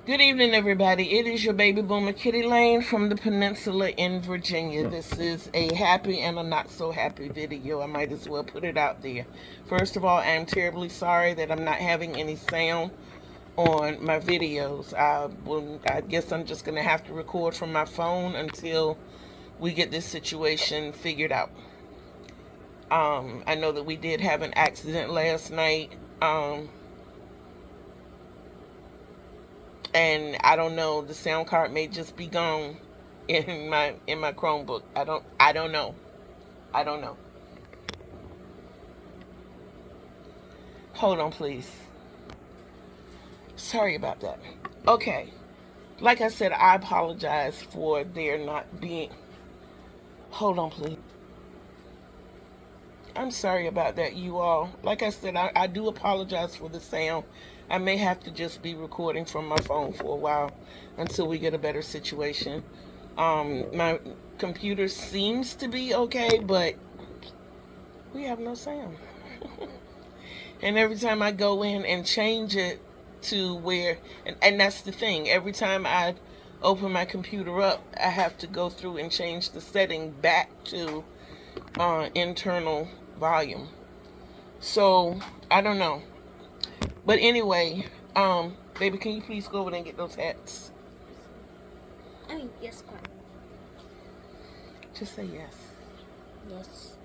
Good evening, everybody. It is your baby boomer Kitty Lane from the Peninsula in Virginia. This is a happy and a not so happy video. I might as well put it out there. First of all, I am terribly sorry that I'm not having any sound on my videos. I guess I'm just going to have to record from my phone until we get this situation figured out. I know that we did have an accident last night. And I don't know, the sound card may just be gone in my Chromebook. I don't know. I don't know. Hold on, please. Sorry about that. Okay. Like I said, I apologize for there not being. Hold on, please. I'm sorry about that, you all. Like I said, I do apologize for the sound. I may have to just be recording from my phone for a while until we get a better situation. My computer seems to be okay, but we have no sound. And every time I go in and change it to where, and that's the thing, every time I open my computer up, I have to go through and change the setting back to internal volume. So I don't know. But anyway, baby, can you please go over there and get those hats? Yes, Carmen. Just say yes. Yes.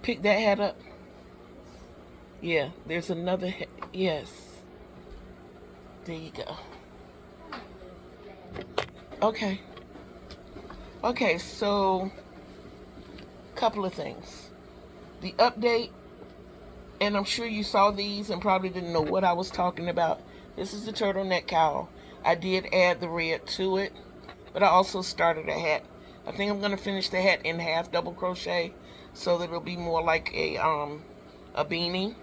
Pick that hat up. Yeah, there's another hat. Yes. There you go. Okay. Okay, so couple of things. The update, and I'm sure you saw these and probably didn't know what I was talking about. This is the turtleneck cowl. I did add the red to it, but I also started a hat. I think I'm gonna finish the hat in half double crochet so that it'll be more like a beanie.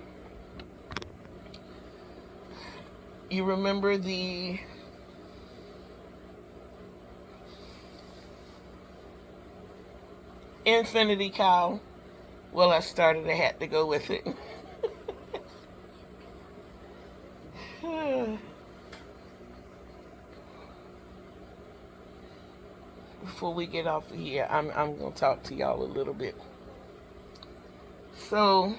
You remember the infinity cowl? Well, I started a hat to go with it. Before we get off of here, I'm gonna talk to y'all a little bit. So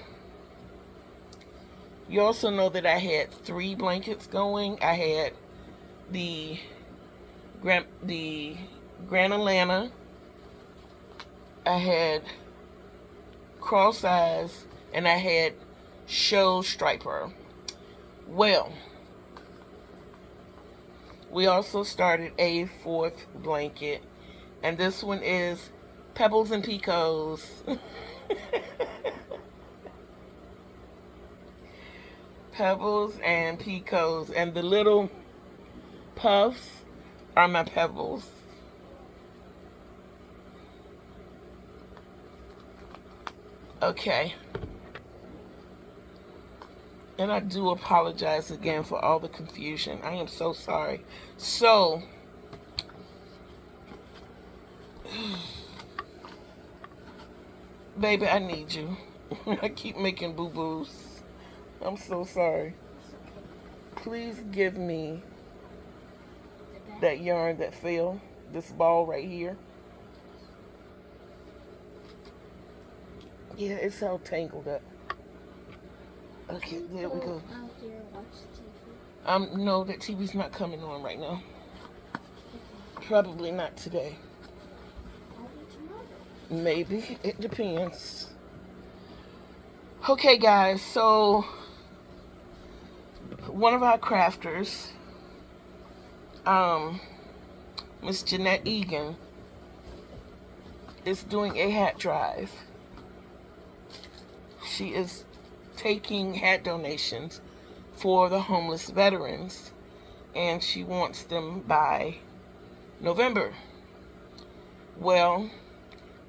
you also know that I had 3 blankets going. I had the Grand Atlanta. I had cross eyes, and I had show striper. Well, we also started a 4th blanket, and this one is Pebbles and Picots. Pebbles and Picots, and the little puffs are my pebbles. Okay. And I do apologize again for all the confusion. I am so sorry. So, baby, I need you. I keep making boo-boos. I'm so sorry. Please give me that yarn that fell, this ball right here. Yeah, it's all tangled up. Okay, there we go. Out here watch TV. No, that TV's not coming on right now. Probably not today. Maybe. It depends. Okay, guys, so one of our crafters, Miss Jeanette Egan, is doing a hat drive. She is taking hat donations for the homeless veterans, and she wants them by November. Well,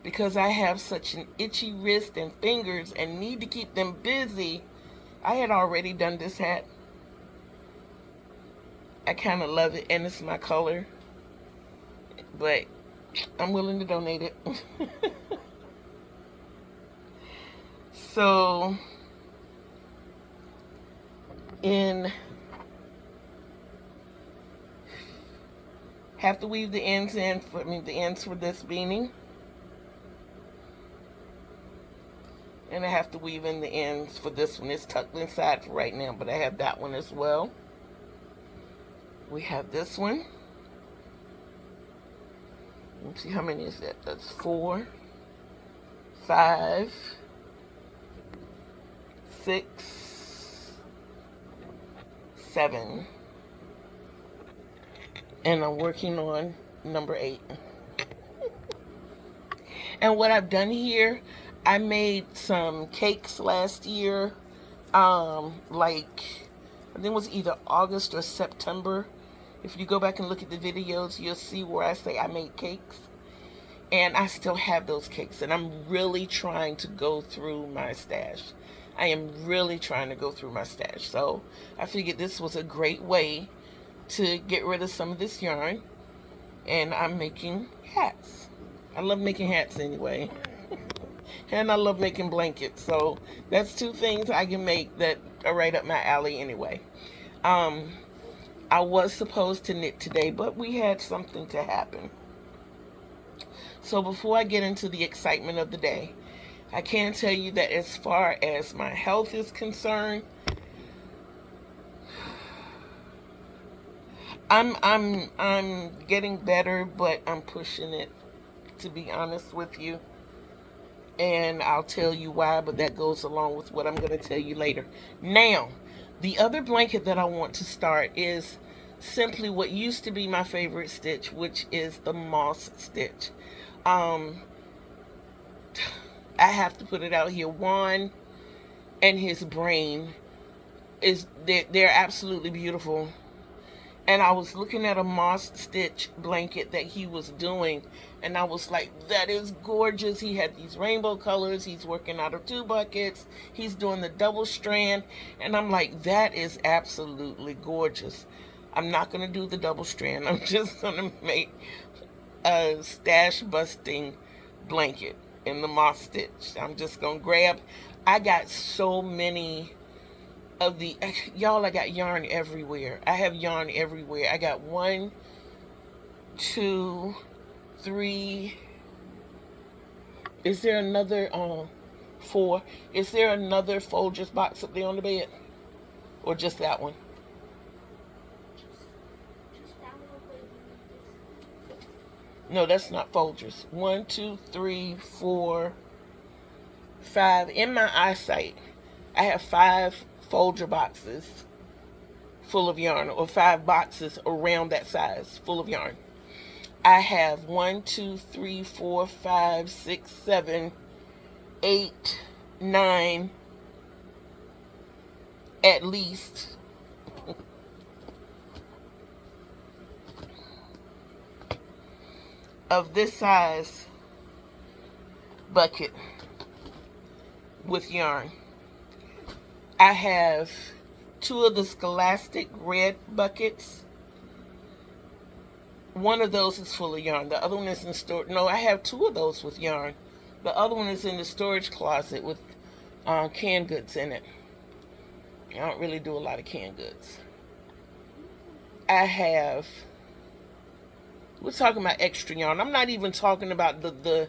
because I have such an itchy wrist and fingers and need to keep them busy, I had already done this hat. I kind of love it, and it's my color, but I'm willing to donate it. So in, have to weave the ends in, the ends for this beanie. And I have to weave in the ends for this one. It's tucked inside for right now, but I have that one as well. We have this one. Let's see, how many is that? That's 4, 5, 6, 7. And I'm working on number 8. And what I've done here, I made some cakes last year, like, I think it was either August or September. If you go back and look at the videos, you'll see where I say I made cakes. And I still have those cakes, and I'm really trying to go through my stash. I am really trying to go through my stash. So I figured this was a great way to get rid of some of this yarn. And I'm making hats. I love making hats anyway. And I love making blankets. So that's 2 things I can make that are right up my alley anyway. I was supposed to knit today, but we had something to happen. So before I get into the excitement of the day, I can tell you that as far as my health is concerned, I'm getting better, but I'm pushing it, to be honest with you. And I'll tell you why, but that goes along with what I'm going to tell you later. Now, the other blanket that I want to start is simply what used to be my favorite stitch, which is the moss stitch. I have to put it out here. Juan and his brain, they're absolutely beautiful. And I was looking at a moss stitch blanket that he was doing, and I was like, that is gorgeous. He had these rainbow colors. He's working out of 2 buckets. He's doing the double strand. And I'm like, that is absolutely gorgeous. I'm not going to do the double strand. I'm just going to make a stash busting blanket in the moss stitch. I'm just going to grab. I got so many of the, y'all, I got yarn everywhere. I have yarn everywhere. I got 1, 2, 3. Is there another 4? Is there another Folgers box up there on the bed, or just that one? No, that's not Folgers. 1, 2, 3, 4, 5. In my eyesight, I have 5 Folger boxes full of yarn, or 5 boxes around that size full of yarn. I have 1, 2, 3, 4, 5, 6, 7, 8, 9, at least. Of this size bucket with yarn. I have 2 of the Scholastic red buckets. One of those is full of yarn. The other one is in storage. No, I have 2 of those with yarn. The other one is in the storage closet with canned goods in it. I don't really do a lot of canned goods. I have, we're talking about extra yarn. I'm not even talking about the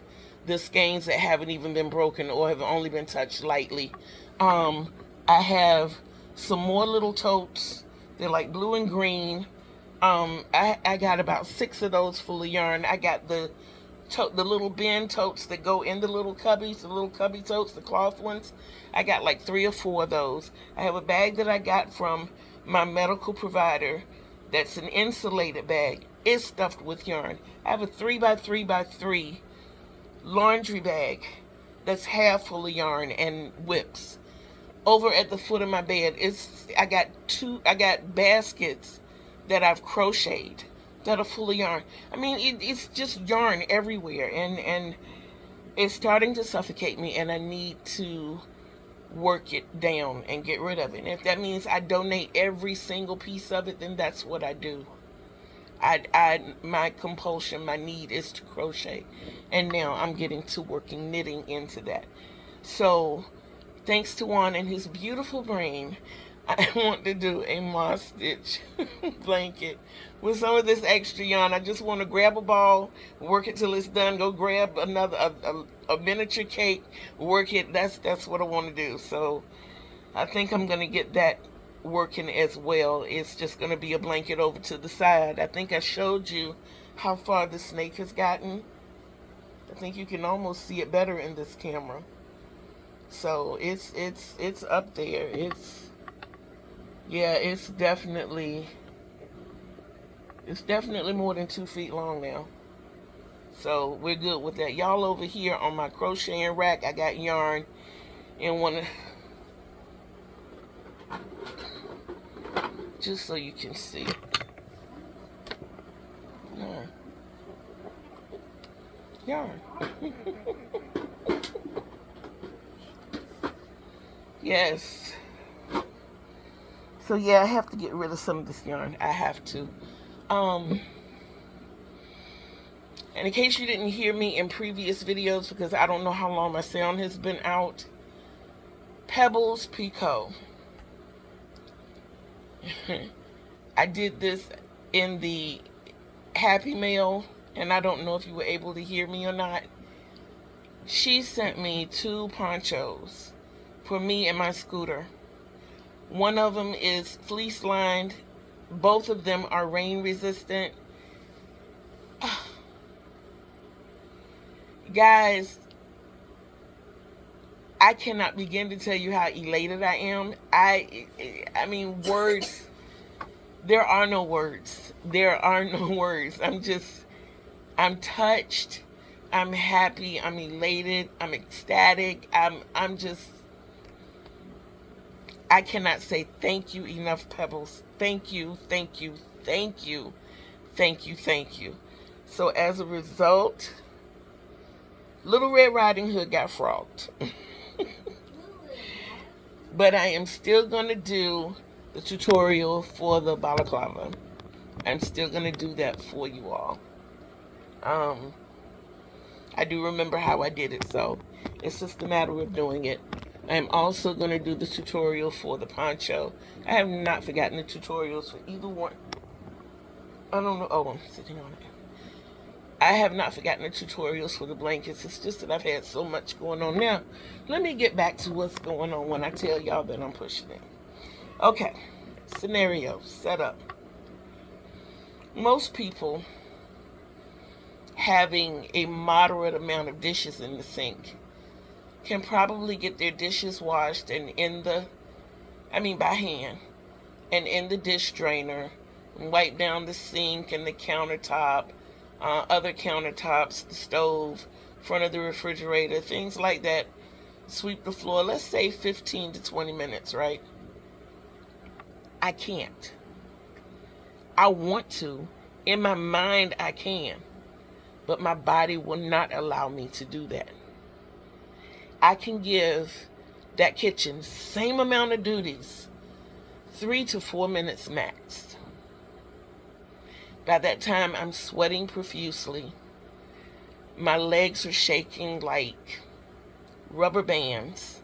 skeins that haven't even been broken or have only been touched lightly. I have some more little totes. They're like blue and green. I got about 6 of those full of yarn. I got the little bin totes that go in the little cubbies, the little cubby totes, the cloth ones. I got like 3 or 4 of those. I have a bag that I got from my medical provider that's an insulated bag. It's stuffed with yarn. I have a 3x3x3 laundry bag that's half full of yarn and whips. Over at the foot of my bed, I got baskets that I've crocheted that are full of yarn. I mean, it's just yarn everywhere, and it's starting to suffocate me, and I need to work it down and get rid of it. And if that means I donate every single piece of it, then that's what I do. My compulsion, my need is to crochet, and now I'm getting to working knitting into that. So thanks to Juan and his beautiful brain, I want to do a moss stitch blanket with some of this extra yarn. I just want to grab a ball, work it till it's done, go grab another a miniature cake, work it. That's what I want to do. So I think I'm gonna get that working as well. It's just gonna be a blanket over to the side. I think I showed you how far the snake has gotten. I think you can almost see it better in this camera. So it's up there. It's definitely more than 2 feet long now. So we're good with that. Y'all, over here on my crocheting rack, I got yarn in one of, just so you can see it. Yarn. Yes. So yeah, I have to get rid of some of this yarn. I have to. And in case you didn't hear me in previous videos, because I don't know how long my sound has been out, Pebbles Picot. I did this in the Happy Mail, and I don't know if you were able to hear me or not. She sent me 2 ponchos for me and my scooter. One of them is fleece lined. Both of them are rain resistant. Guys, I cannot begin to tell you how elated I am. I mean, words, there are no words. There are no words. I'm touched. I'm happy. I'm elated. I'm ecstatic. I cannot say thank you enough, Pebbles. Thank you, thank you, thank you, thank you, thank you. So as a result, Little Red Riding Hood got frogged. But I am still going to do the tutorial for the balaclava. I'm still going to do that for you all. I do remember how I did it, so it's just a matter of doing it. I'm also going to do the tutorial for the poncho. I have not forgotten the tutorials for either one. I don't know. Oh, I'm sitting on it. I have not forgotten the tutorials for the blankets. It's just that I've had so much going on. Now, let me get back to what's going on when I tell y'all that I'm pushing it. Okay, scenario, setup. Most people having a moderate amount of dishes in the sink can probably get their dishes washed and by hand, and in the dish drainer, and wipe down the sink and the countertop, other countertops, the stove, front of the refrigerator, things like that. Sweep the floor, let's say 15 to 20 minutes, right? I can't. I want to. In my mind, I can. But my body will not allow me to do that. I can give that kitchen same amount of duties, 3 to 4 minutes max. By that time, I'm sweating profusely. My legs are shaking like rubber bands.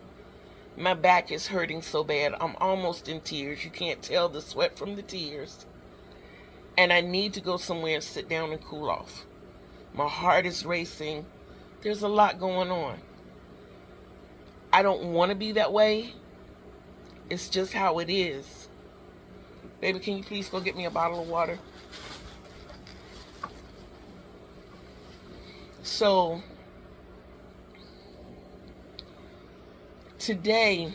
My back is hurting so bad, I'm almost in tears. You can't tell the sweat from the tears. And I need to go somewhere and sit down and cool off. My heart is racing. There's a lot going on. I don't want to be that way. It's just how it is. Baby, can you please go get me a bottle of water? So, today,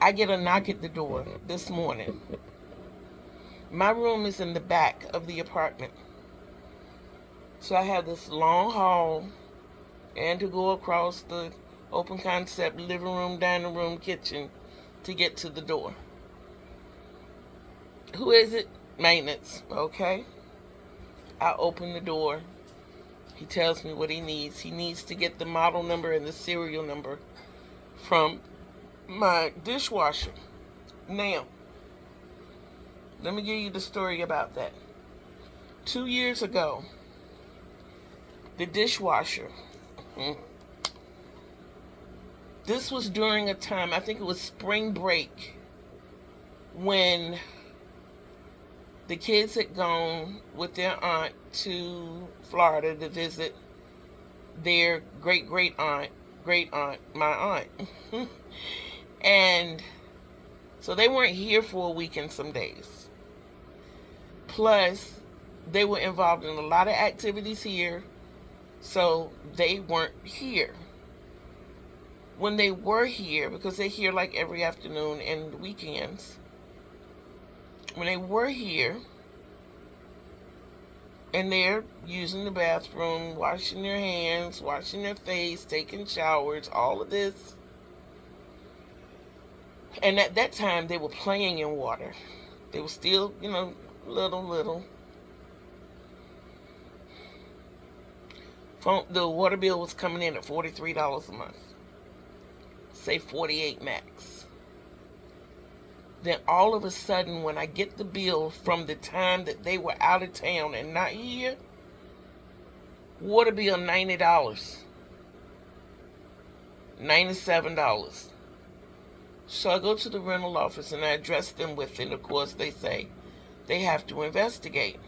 I get a knock at the door this morning. My room is in the back of the apartment. So I have this long hall and to go across the open concept living room, dining room, kitchen to get to the door. Who is it? Maintenance. Okay. I open the door. He tells me what he needs. He needs to get the model number and the serial number from my dishwasher. Now, let me give you the story about that. 2 years ago, the dishwasher This was during a time, I think it was spring break, when the kids had gone with their aunt to Florida to visit their great aunt, my aunt. And so they weren't here for a week and some days. Plus, they were involved in a lot of activities here, so they weren't here. When they were here, because they're here like every afternoon and weekends, when they were here and they're using the bathroom, washing their hands, washing their face, taking showers, all of this. And at that time, they were playing in water. They were still, little. The water bill was coming in at $43 a month. Say $48 max. Then all of a sudden, when I get the bill from the time that they were out of town and not here, water bill $90, $97. So I go to the rental office and I address them with it. Of course, they say they have to investigate.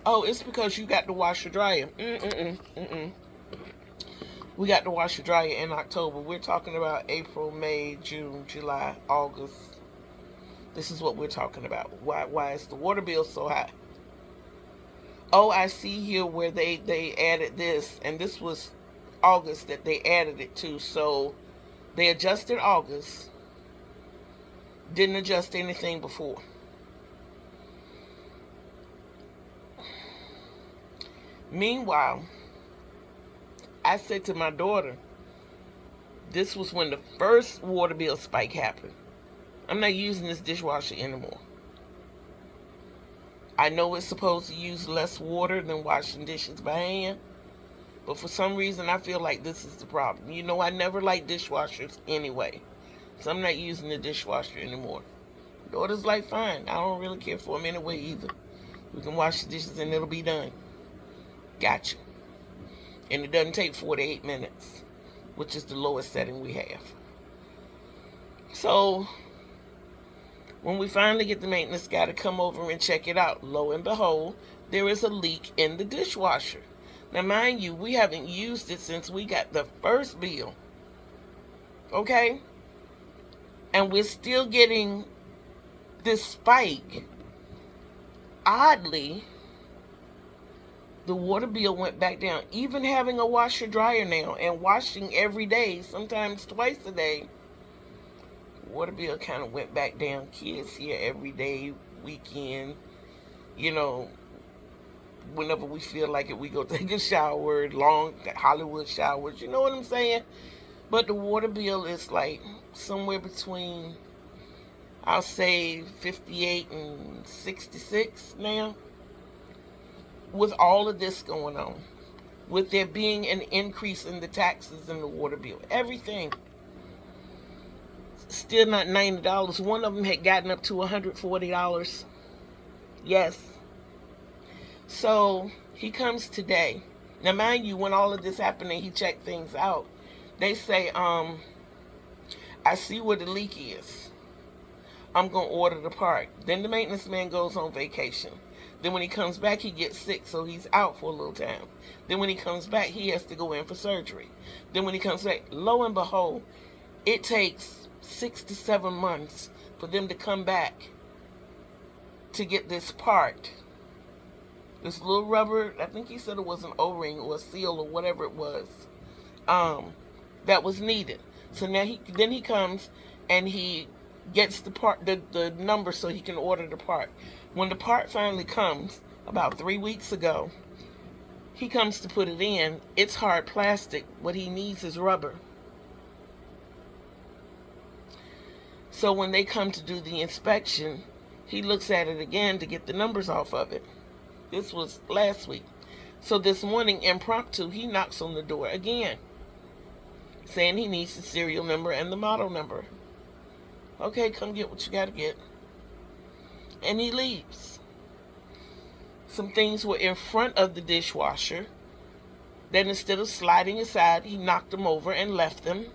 Oh, it's because you got the washer dryer. We got the washer dryer in October. We're talking about April, May, June, July, August. This is what we're talking about. Why is the water bill so high? Oh, I see here where they added this, and this was August that they added it to. So they adjusted August, didn't adjust anything before. Meanwhile, I said to my daughter, this was when the first water bill spike happened. I'm not using this dishwasher anymore. I know it's supposed to use less water than washing dishes by hand, but for some reason I feel like this is the problem. I never liked dishwashers anyway, so I'm not using the dishwasher anymore. Daughter's like, fine, I don't really care for them anyway either. We can wash the dishes and it'll be done. Gotcha. And it doesn't take 48 minutes, which is the lowest setting we have. So when we finally get the maintenance guy to come over and check it out, lo and behold, there is a leak in the dishwasher. Now, mind you, we haven't used it since we got the first bill. Okay? And we're still getting this spike. Oddly, the water bill went back down. Even having a washer dryer now and washing every day, sometimes twice a day, water bill kind of went back down. Kids here every day, weekend, whenever we feel like it, we go take a shower, long Hollywood showers, you know what I'm saying? But the water bill is like somewhere between, I'll say 58 and 66 now. With all of this going on, with there being an increase in the taxes and the water bill, everything, still not $90. One of them had gotten up to $140. Yes. So he comes today. Now, mind you, when all of this happened and he checked things out, they say, I see where the leak is. I'm going to order the part. Then the maintenance man goes on vacation. Then when he comes back, he gets sick, so he's out for a little time. Then when he comes back, he has to go in for surgery. Then when he comes back, lo and behold, it takes 6 to 7 months for them to come back to get this part. This little rubber, I think he said it was an O-ring or a seal or whatever it was, that was needed. So now he comes and he gets the part, the number, so he can order the part. When the part finally comes, about 3 weeks ago, he comes to put it in. It's hard plastic. What he needs is rubber. So when they come to do the inspection, he looks at it again to get the numbers off of it. This was last week. So this morning, impromptu, he knocks on the door again, saying he needs the serial number and the model number. Okay, come get what you gotta get. And he leaves. some things were in front of the dishwasher. Then instead of sliding aside, he knocked them over and left them.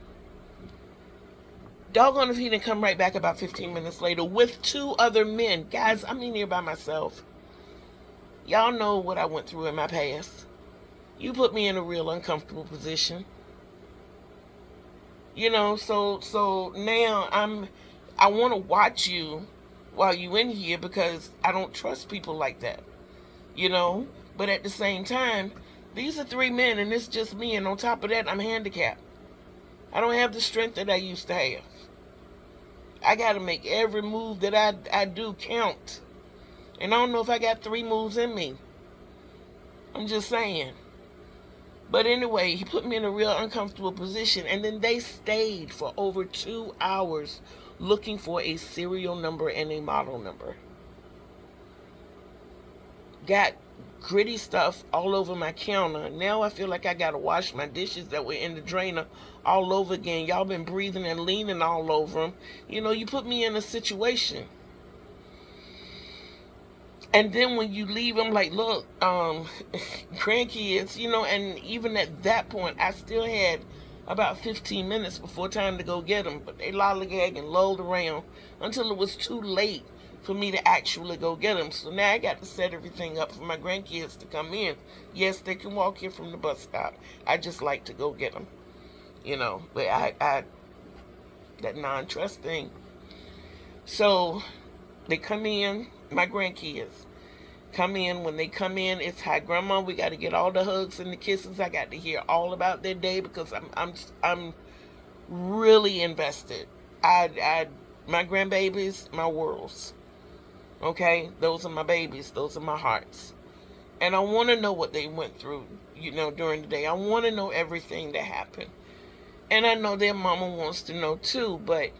Doggone if he didn't come right back about 15 minutes later with 2 other men. Guys, I'm in here by myself. Y'all know what I went through in my past. You put me in a real uncomfortable position. You know, so now I want to watch you while you in here because I don't trust people like that. You know, but at the same time, these are 3 men and it's just me, and on top of that, I'm handicapped. I don't have the strength that I used to have. I got to make every move that I do count. And I don't know if I got 3 moves in me. I'm just saying. But anyway, he put me in a real uncomfortable position, and then they stayed for over 2 hours looking for a serial number and a model number. Got gritty stuff all over my counter. Now I feel like I gotta wash my dishes that were in the drainer all over again. Y'all been breathing and leaning all over them. You know, you put me in a situation. And then when you leave, I'm like, look, grandkids, you know, and even at that point, I still had about 15 minutes before time to go get them. But they lollygag and lolled around until it was too late for me to actually go get them. So now I got to set everything up for my grandkids to come in. Yes, they can walk here from the bus stop. I just like to go get them, you know. But I that non-trust thing. So they come in, my grandkids come in. When they come in, it's, hi grandma, we got to get all the hugs and the kisses. I got to hear all about their day because I'm really invested. My grandbabies, my worlds. Okay, those are my babies, those are my hearts. And I want to know what they went through, you know, during the day. I want to know everything that happened. And I know their mama wants to know too, but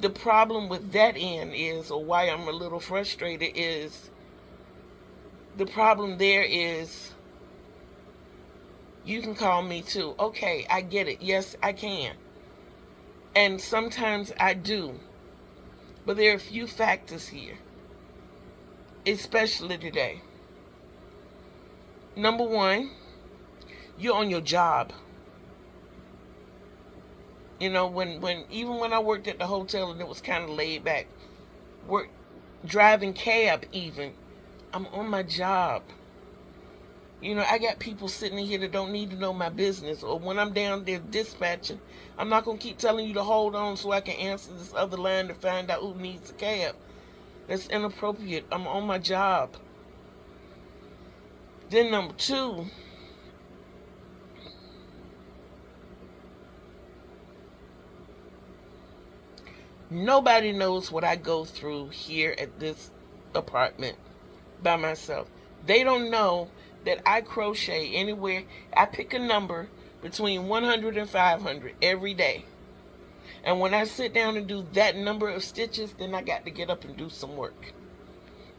the problem with that end is, or why I'm a little frustrated is, the problem there is, you can call me too. Okay, I get it. Yes, I can. And sometimes I do. But there are a few factors here, especially today. Number one, you're on your job. You know, even when I worked at the hotel and it was kind of laid back, driving cab even, I'm on my job. You know, I got people sitting in here that don't need to know my business. Or when I'm down there dispatching, I'm not going to keep telling you to hold on so I can answer this other line to find out who needs a cab. That's inappropriate. I'm on my job. Then number two, nobody knows what I go through here at this apartment by myself. They don't know that I crochet anywhere. I pick a number between 100 and 500 every day. And when I sit down and do that number of stitches, then I got to get up and do some work.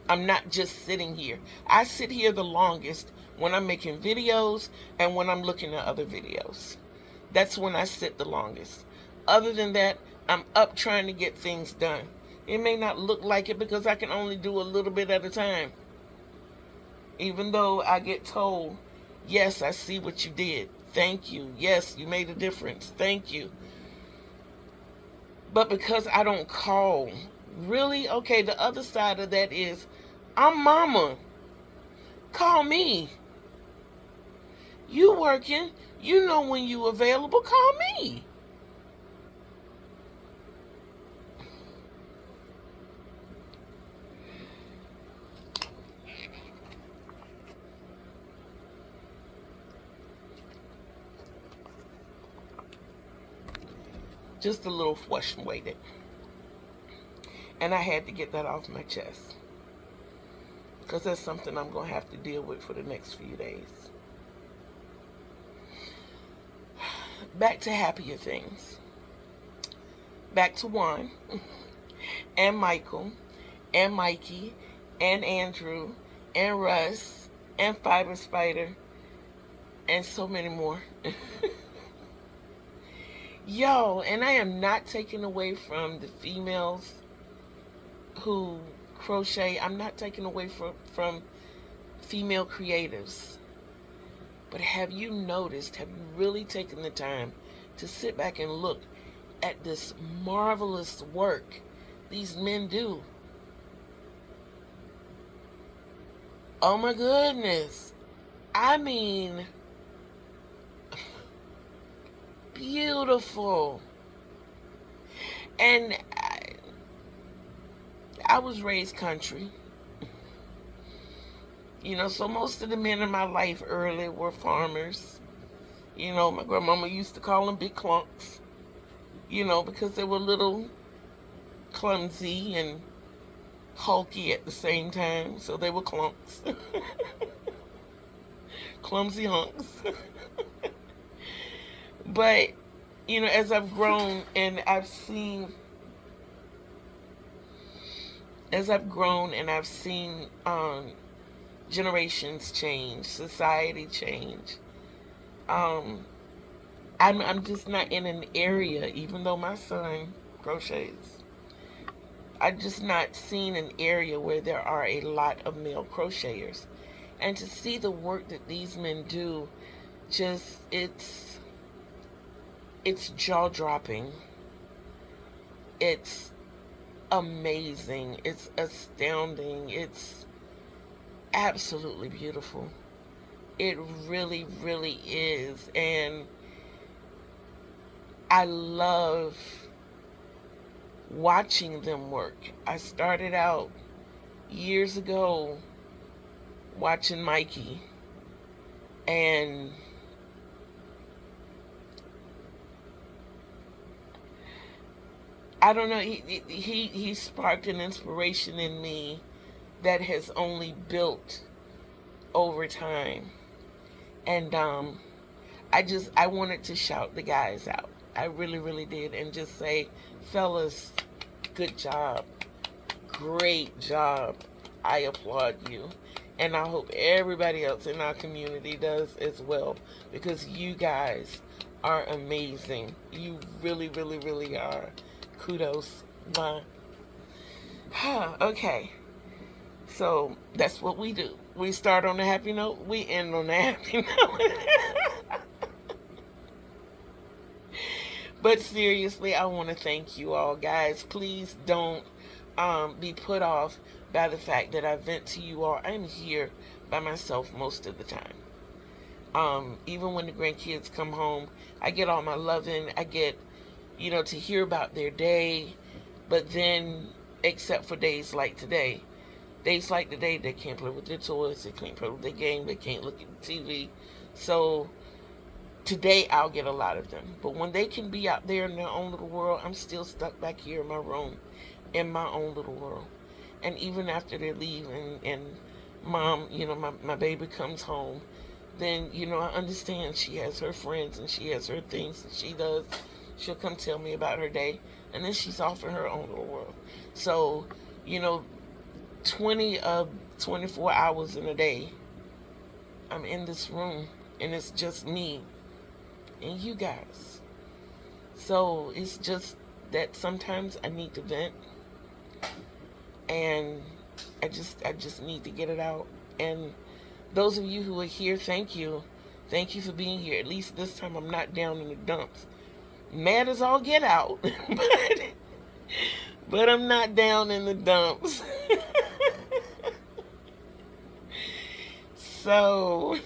I'm not just sitting here. I sit here the longest when I'm making videos and when I'm looking at other videos. That's when I sit the longest. Other than that, I'm up trying to get things done. It may not look like it because I can only do a little bit at a time. Even though I get told, yes, I see what you did. Thank you. Yes, you made a difference. Thank you. But because I don't call, really? Okay, the other side of that is, I'm mama. Call me. You working. You know when you available. Call me. Just a little fluctuated. And I had to get that off my chest. Because that's something I'm going to have to deal with for the next few days. Back to happier things. Back to Juan, and Michael, and Mikey, and Andrew, and Russ, and Fiber Spider, and so many more. Yo, and I am not taking away from the females who crochet. I'm not taking away from female creatives. But have you noticed, have you really taken the time to sit back and look at this marvelous work these men do? Oh my goodness. I mean, beautiful. And I was raised country. So most of the men in my life early were farmers. My grandmama used to call them big clunks, because they were little clumsy and hulky at the same time. So they were clunks. Clumsy hunks. But, as I've grown and I've seen generations change, society change. I'm just not in an area, even though my son crochets. I've just not seen an area where there are a lot of male crocheters. And to see the work that these men do, it's jaw-dropping. It's amazing. It's astounding. It's absolutely beautiful. It really, really is. And I love watching them work. I started out years ago watching Mikey, and I don't know, he sparked an inspiration in me that has only built over time. And I wanted to shout the guys out. I really, really did, and just say, fellas, good job. Great job. I applaud you. And I hope everybody else in our community does as well, because you guys are amazing. You really, really, really are. Kudos. Bye. Okay. So that's what we do. We start on a happy note. We end on a happy note. But seriously, I want to thank you all, guys. Please don't be put off by the fact that I vent to you all. I'm here by myself most of the time. Even when the grandkids come home, I get all my loving. I get, to hear about their day. But then, except for days like today, they can't play with their toys, they can't play with their game, they can't look at the TV. So today I'll get a lot of them. But when they can be out there in their own little world, I'm still stuck back here in my room, in my own little world. And even after they leave and mom, my baby comes home, then, I understand she has her friends and she has her things that she does. She'll come tell me about her day, and then she's off in her own little world. So, 20 of 24 hours in a day, I'm in this room, and it's just me and you guys. So it's just that sometimes I need to vent, and I just need to get it out. And those of you who are here, thank you for being here. At least this time I'm not down in the dumps. Mad as all get out, but I'm not down in the dumps. So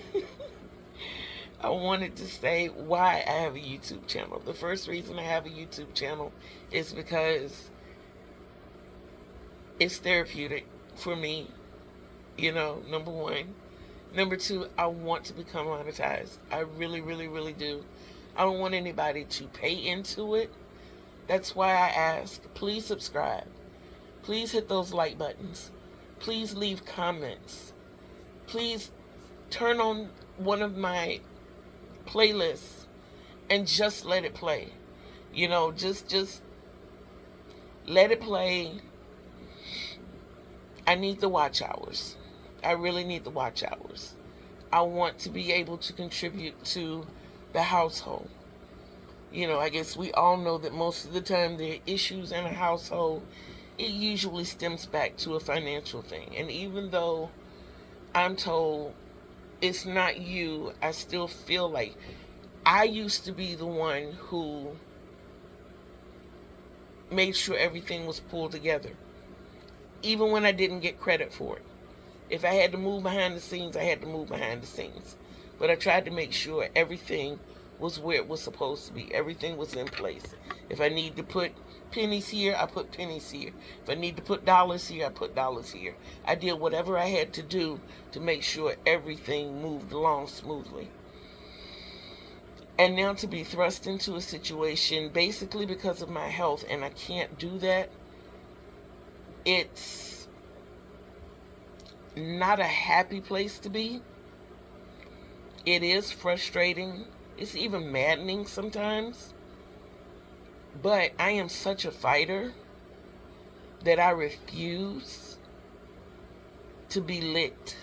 I wanted to say why I have a YouTube channel. The first reason I have a YouTube channel is because it's therapeutic for me, number one. Number two, I want to become monetized. I really, really, really do. I don't want anybody to pay into it. That's why I ask, please subscribe. Please hit those like buttons. Please leave comments. Please turn on one of my playlists and just let it play. Just let it play. I need the watch hours. I really need the watch hours. I want to be able to contribute to the household. I guess we all know that most of the time there are issues in a household, it usually stems back to a financial thing. And even though I'm told it's not you, I still feel like I used to be the one who made sure everything was pulled together, even when I didn't get credit for it. If I had to move behind the scenes, I had to move behind the scenes. But I tried to make sure everything was where it was supposed to be. Everything was in place. If I need to put pennies here, I put pennies here. If I need to put dollars here, I put dollars here. I did whatever I had to do to make sure everything moved along smoothly. And now to be thrust into a situation basically because of my health and I can't do that, it's not a happy place to be. It is frustrating. It's even maddening sometimes. But I am such a fighter that I refuse to be licked.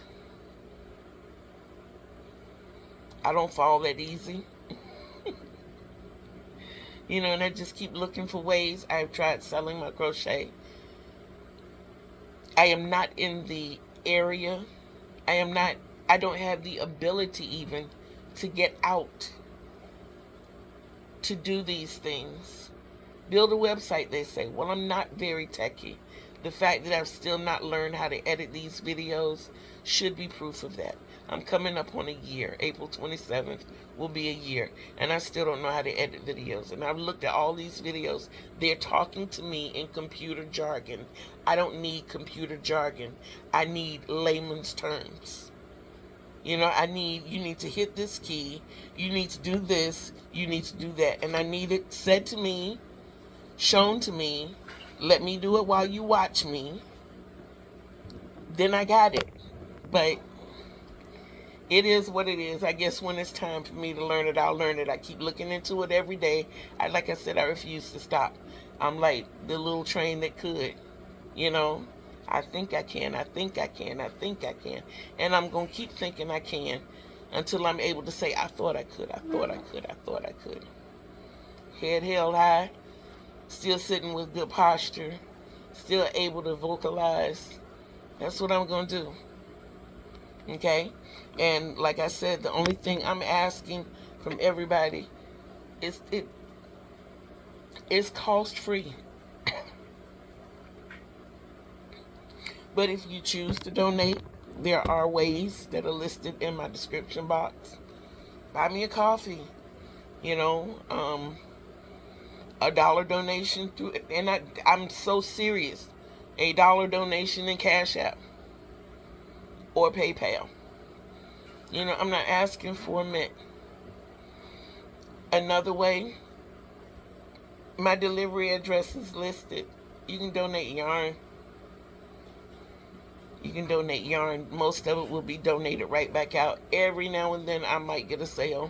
I don't fall that easy. And I just keep looking for ways. I've tried selling my crochet. I am not in the area. I don't have the ability even to get out to do these things. Build a website, they say. Well, I'm not very techy. The fact that I've still not learned how to edit these videos should be proof of that. I'm coming up on a year. April 27th will be a year. And I still don't know how to edit videos. And I've looked at all these videos. They're talking to me in computer jargon. I don't need computer jargon. I need layman's terms. You need to hit this key. You need to do this. You need to do that. And I need it said to me, shown to me. Let me do it while you watch me. Then I got it. But it is what it is. I guess when it's time for me to learn it, I'll learn it. I keep looking into it every day. Like I said, I refuse to stop. I'm like the little train that could. I think I can. I think I can. I think I can. And I'm going to keep thinking I can until I'm able to say, I thought I could. I thought I could. I thought I could. Head held high. Still sitting with good posture. Still able to vocalize. That's what I'm going to do. Okay? And like I said, the only thing I'm asking from everybody is it's cost free. But if you choose to donate, there are ways that are listed in my description box. Buy me a coffee, a dollar donation through, and I'm so serious, a dollar donation in Cash App or PayPal. I'm not asking for a mint. Another way, my delivery address is listed. You can donate yarn. You can donate yarn. Most of it will be donated right back out. Every now and then I might get a sale.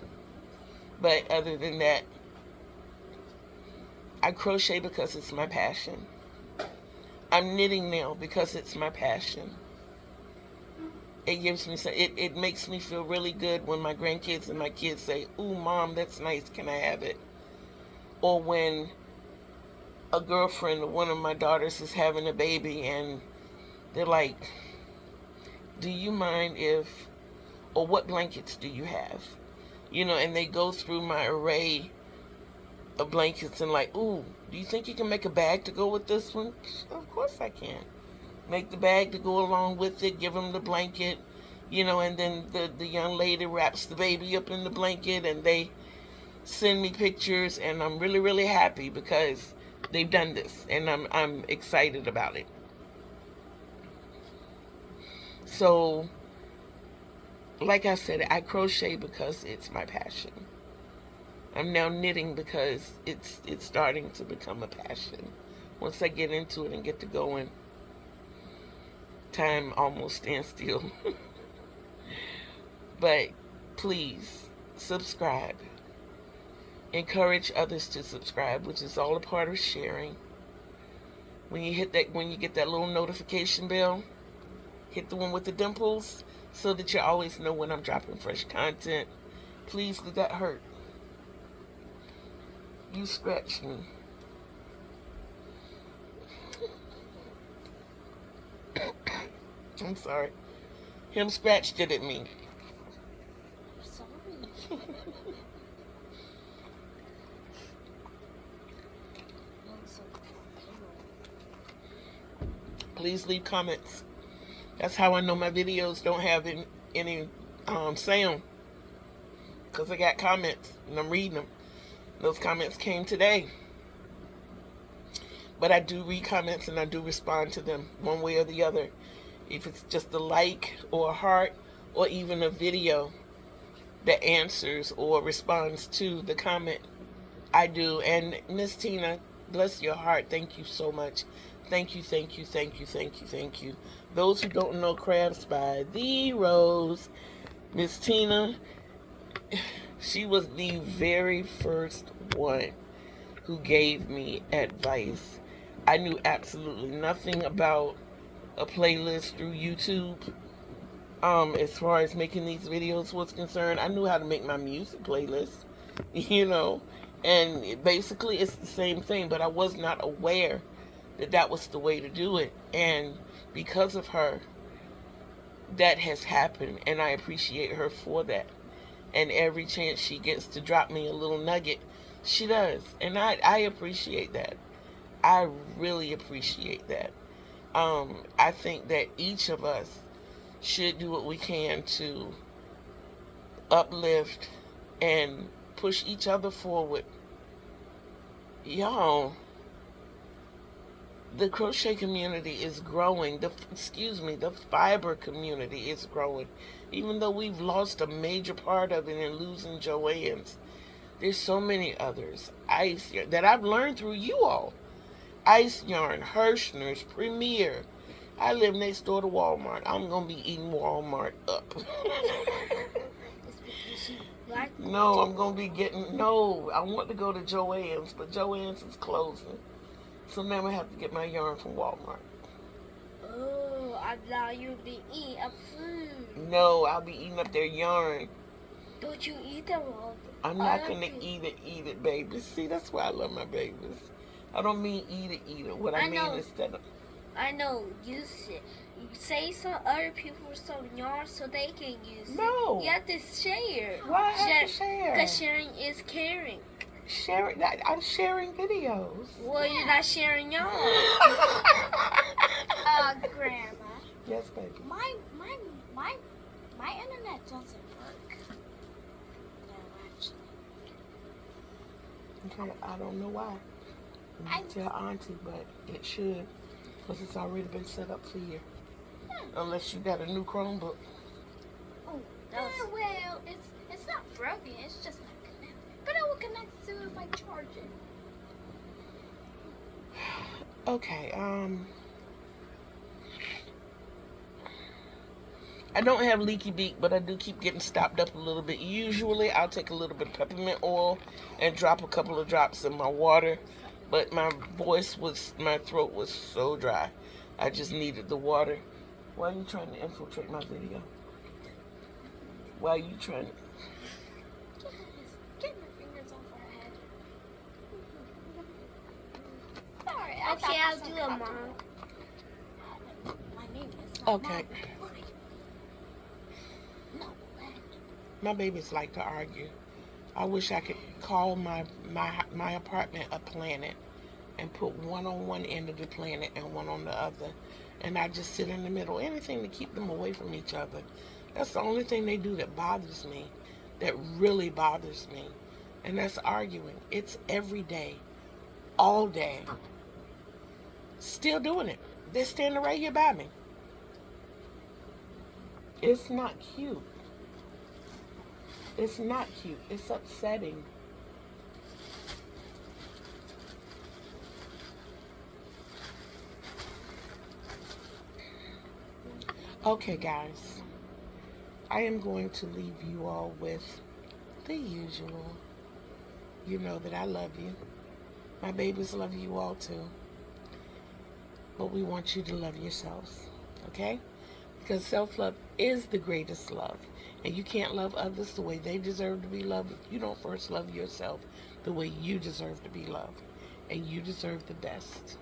But other than that, I crochet because it's my passion. I'm knitting now because it's my passion. It makes me feel really good when my grandkids and my kids say, "Ooh, Mom, that's nice. Can I have it?" Or when a girlfriend or one of my daughters is having a baby and they're like, "Do you mind if," or "What blankets do you have?" And they go through my array of blankets and like, "Ooh, do you think you can make a bag to go with this one?" Of course I can. Make the bag to go along with it, give them the blanket, and then the young lady wraps the baby up in the blanket and they send me pictures, and I'm really, really happy because they've done this and I'm excited about it. So, like I said, I crochet because it's my passion. I'm now knitting because it's starting to become a passion. Once I get into it and get to going, time almost stands still. But please subscribe. Encourage others to subscribe, which is all a part of sharing. When you get that little notification bell, hit the one with the dimples so that you always know when I'm dropping fresh content. Please, did that hurt? You scratched me. I'm sorry. Him scratched it at me. Sorry. Please leave comments. That's how I know my videos don't have any sound. Because I got comments and I'm reading them. Those comments came today. But I do read comments and I do respond to them one way or the other. If it's just a like or a heart or even a video that answers or responds to the comment, I do. And Miss Tina, bless your heart, thank you so much. Thank you, thank you, thank you, thank you, thank you. Those who don't know Crafts by the Rose, Miss Tina, she was the very first one who gave me advice. I knew absolutely nothing about a playlist through YouTube. As far as making these videos was concerned, I knew how to make my music playlist, you know, and basically it's the same thing, but I was not aware that that was the way to do it. And because of her, that has happened, and I appreciate her for that. And every chance she gets to drop me a little nugget, she does, and I appreciate that. I really appreciate that. I think that each of us should do what we can to uplift and push each other forward. Y'all, the crochet community is growing. The fiber community is growing. Even though we've lost a major part of it in losing Joanne's, there's so many others. Ice that I've learned through you all. Ice Yarn, Hirschner's, Premier. I live next door to Walmart. I'm going to be eating Walmart up. No, I'm going to be getting... No, I want to go to Joann's, but Joann's is closing. So now I have to get my yarn from Walmart. Oh, I thought you'd be eating up food. No, I'll be eating up their yarn. Don't you eat them all? I'm not going to eat it, baby. See, that's why I love my babies. I don't mean eat it. What I mean is that... I know, you say some other people some yarn so they can use it. No. You have to share. Why have to share? Because sharing is caring. Sharing? I'm sharing videos. Well, you're not sharing yarn. Grandma. Yes, baby. My internet doesn't work. No, actually. I don't know why. I tell Auntie, but it should, because it's already been set up for you. Unless you got a new Chromebook. Oh, well, it's not broken. It's just not connected. But it will connect to if I charge it. Okay. I don't have leaky beak, but I do keep getting stopped up a little bit. Usually, I'll take a little bit of peppermint oil and drop a couple of drops in my water. But my throat was so dry. I just needed the water. Why are you trying to infiltrate my video? Why are you trying to... Get my fingers off her head. Sorry, okay, I'll do it, Mom. My name is Okay. My babies like to argue. I wish I could call my apartment a planet and put one on one end of the planet and one on the other. And I just sit in the middle. Anything to keep them away from each other. That's the only thing they do that bothers me. That really bothers me. And that's arguing. It's every day. All day. Still doing it. They're standing right here by me. It's not cute. It's not cute. It's upsetting. Okay, guys. I am going to leave you all with the usual. You know that I love you. My babies love you all too. But we want you to love yourselves. Okay? Because self-love is the greatest love. And you can't love others the way they deserve to be loved if you don't first love yourself the way you deserve to be loved. And you deserve the best.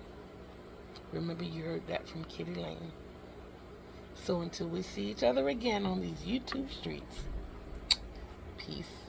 Remember, you heard that from Kitty Lane. So until we see each other again on these YouTube streets, peace.